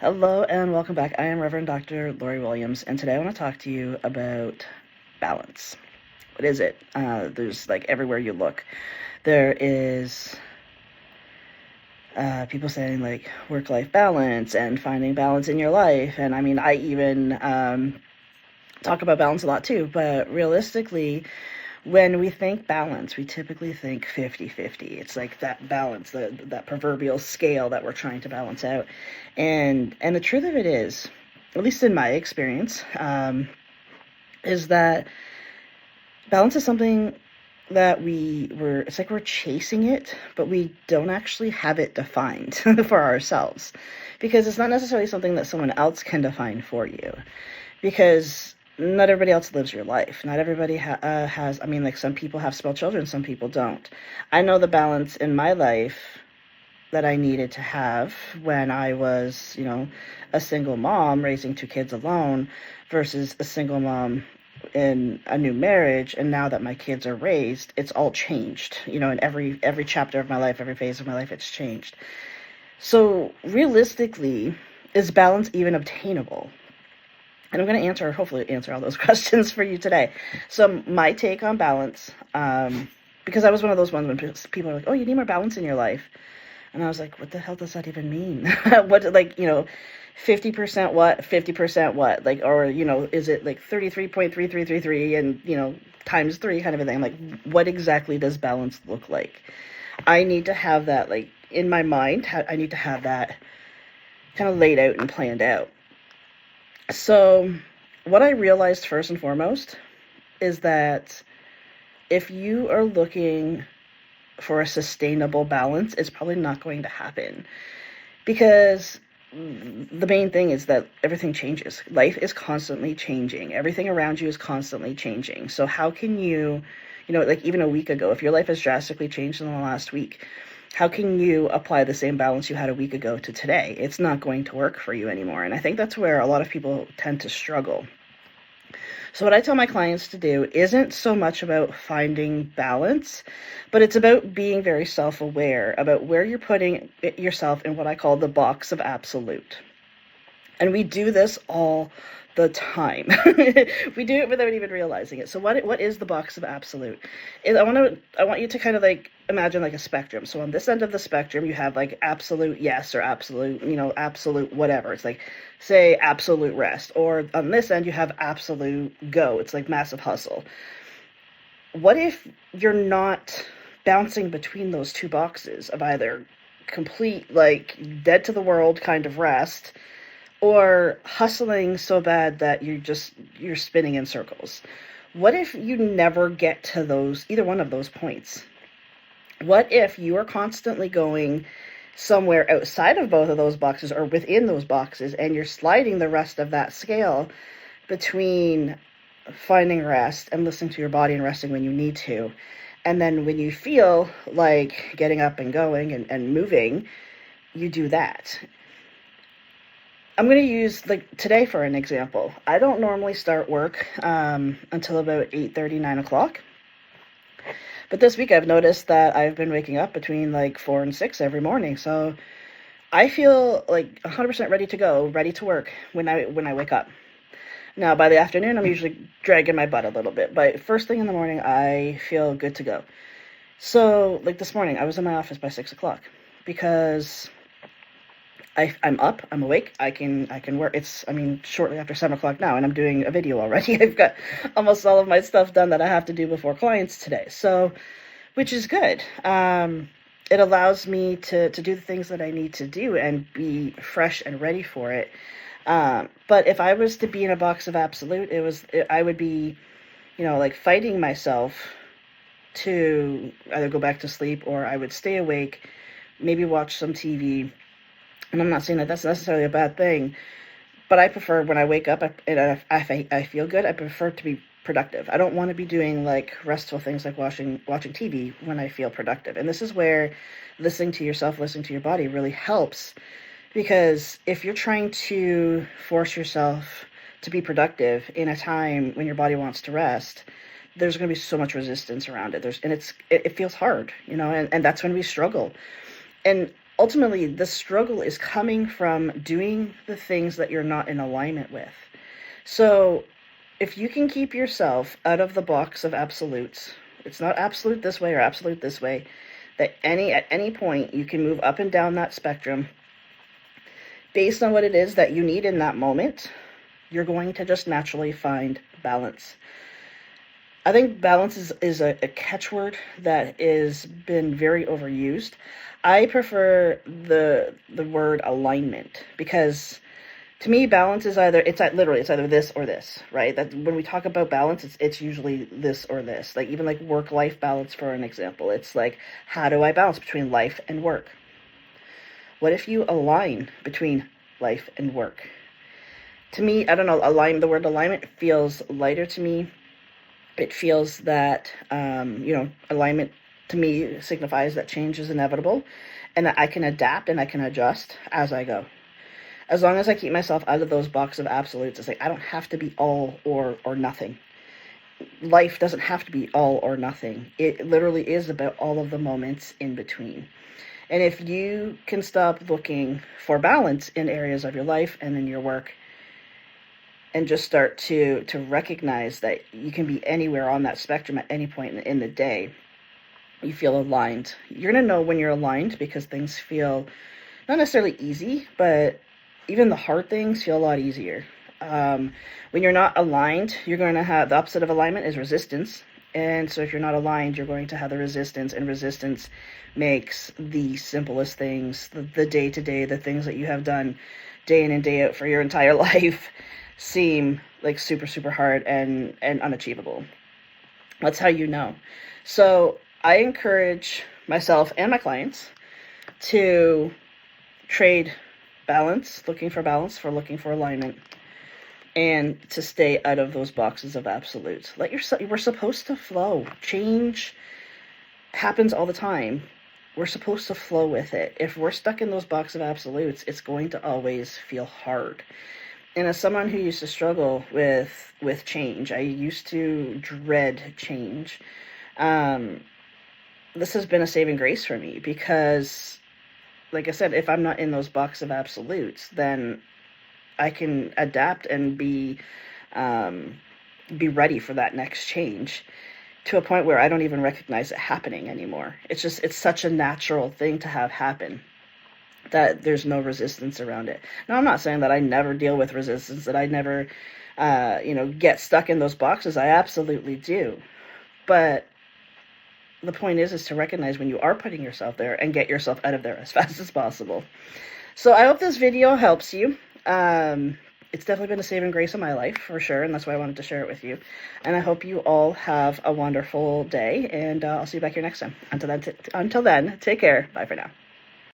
Hello and welcome back. I am Reverend Dr. Lori Williams, and today I want to talk to you about balance. What is it? There's like everywhere you look, there is people saying like work-life balance and finding balance in your life. And I mean, I even talk about balance a lot too, but realistically, when we think balance, we typically think 50-50. It's like that balance, that proverbial scale that we're trying to balance out. And the truth of it is, at least in my experience, is that balance is something that it's like we're chasing it, but we don't actually have it defined for ourselves, because it's not necessarily something that someone else can define for you, because not everybody else lives your life. Not everybody has, I mean, like some people have small children, some people don't. I know the balance in my life that I needed to have when I was, a single mom raising two kids alone versus a single mom in a new marriage. And now that my kids are raised, it's all changed, in every chapter of my life, every phase of my life, it's changed. So realistically, is balance even obtainable? And I'm going to hopefully answer all those questions for you today. So my take on balance, because I was one of those ones when people are like, oh, you need more balance in your life. And I was like, what the hell does that even mean? What, 50% what, 50% what? Like, or, is it like 33.3333 and, times 3 kind of a thing? Like, what exactly does balance look like? I need to have that, like, in my mind. I need to have that kind of laid out and planned out. So what I realized first and foremost is that if you are looking for a sustainable balance, it's probably not going to happen, because the main thing is that everything changes. Life is constantly changing. Everything around you is constantly changing. So how can you, like even a week ago, if your life has drastically changed in the last week, how can you apply the same balance you had a week ago to today? It's not going to work for you anymore. And I think that's where a lot of people tend to struggle. So what I tell my clients to do isn't so much about finding balance, but it's about being very self-aware about where you're putting yourself in what I call the box of absolute. And we do this all the time. We do it without even realizing it. So what is the box of absolute? I want you to kind of like imagine like a spectrum. So on this end of the spectrum, you have like absolute yes or absolute, absolute whatever. It's like, say, absolute rest. Or on this end, you have absolute go. It's like massive hustle. What if you're not bouncing between those two boxes of either complete, like, dead to the world kind of rest, or hustling so bad that you're spinning in circles? What if you never get to either one of those points? What if you are constantly going somewhere outside of both of those boxes or within those boxes, and you're sliding the rest of that scale between finding rest and listening to your body and resting when you need to, and then when you feel like getting up and going and moving, you do that? I'm going to use like today for an example. I don't normally start work until about 8:30, 9 o'clock. But this week I've noticed that I've been waking up between like 4 and 6 every morning. So I feel like 100% ready to go, ready to work when I wake up. Now, by the afternoon, I'm usually dragging my butt a little bit. But first thing in the morning, I feel good to go. So like this morning, I was in my office by 6 o'clock because I'm up, I'm awake, I can work. It's, shortly after 7 o'clock now, and I'm doing a video already. I've got almost all of my stuff done that I have to do before clients today. So, which is good. It allows me to do the things that I need to do and be fresh and ready for it. But if I was to be in a box of absolute, I would be, like fighting myself to either go back to sleep, or I would stay awake, maybe watch some TV. And I'm not saying that that's necessarily a bad thing, but I prefer when I wake up and I feel good, I prefer to be productive. I don't want to be doing like restful things like watching TV when I feel productive. And this is where listening to yourself, listening to your body really helps, because if you're trying to force yourself to be productive in a time when your body wants to rest, there's going to be so much resistance around it. It feels hard, and that's when we struggle. And ultimately the struggle is coming from doing the things that you're not in alignment with. So if you can keep yourself out of the box of absolutes, it's not absolute this way or absolute this way, that at any point you can move up and down that spectrum based on what it is that you need in that moment, you're going to just naturally find balance. I think balance is a catchword that has been very overused. I prefer the word alignment, because to me balance is literally it's either this or this, right? That when we talk about balance, it's usually this or this. Like even like work-life balance, for an example, it's like, how do I balance between life and work? What if you align between life and work? To me, I don't know, the word alignment feels lighter to me. It feels that, alignment to me signifies that change is inevitable and that I can adapt and I can adjust as I go. As long as I keep myself out of those boxes of absolutes, it's like I don't have to be all or nothing. Life doesn't have to be all or nothing. It literally is about all of the moments in between. And if you can stop looking for balance in areas of your life and in your work, and just start to recognize that you can be anywhere on that spectrum at any point in the day, you feel aligned. You're going to know when you're aligned because things feel not necessarily easy, but even the hard things feel a lot easier. When you're not aligned, you're going to have the opposite of alignment is resistance. And so if you're not aligned, you're going to have the resistance, and resistance makes the simplest things, the day-to-day, the things that you have done day in and day out for your entire life, seem like super, super hard and unachievable. That's how you know. So I encourage myself and my clients to trade balance, looking for balance, for looking for alignment, and to stay out of those boxes of absolutes. We're supposed to flow. Change happens all the time. We're supposed to flow with it. If we're stuck in those boxes of absolutes, it's going to always feel hard. And as someone who used to struggle with change, I used to dread change. This has been a saving grace for me because, like I said, if I'm not in those boxes of absolutes, then I can adapt and be ready for that next change to a point where I don't even recognize it happening anymore. It's such a natural thing to have happen that there's no resistance around it. Now, I'm not saying that I never deal with resistance, that I never, get stuck in those boxes. I absolutely do. But the point is to recognize when you are putting yourself there and get yourself out of there as fast as possible. So I hope this video helps you. It's definitely been a saving grace in my life, for sure, and that's why I wanted to share it with you. And I hope you all have a wonderful day, and I'll see you back here next time. Until then, take care. Bye for now.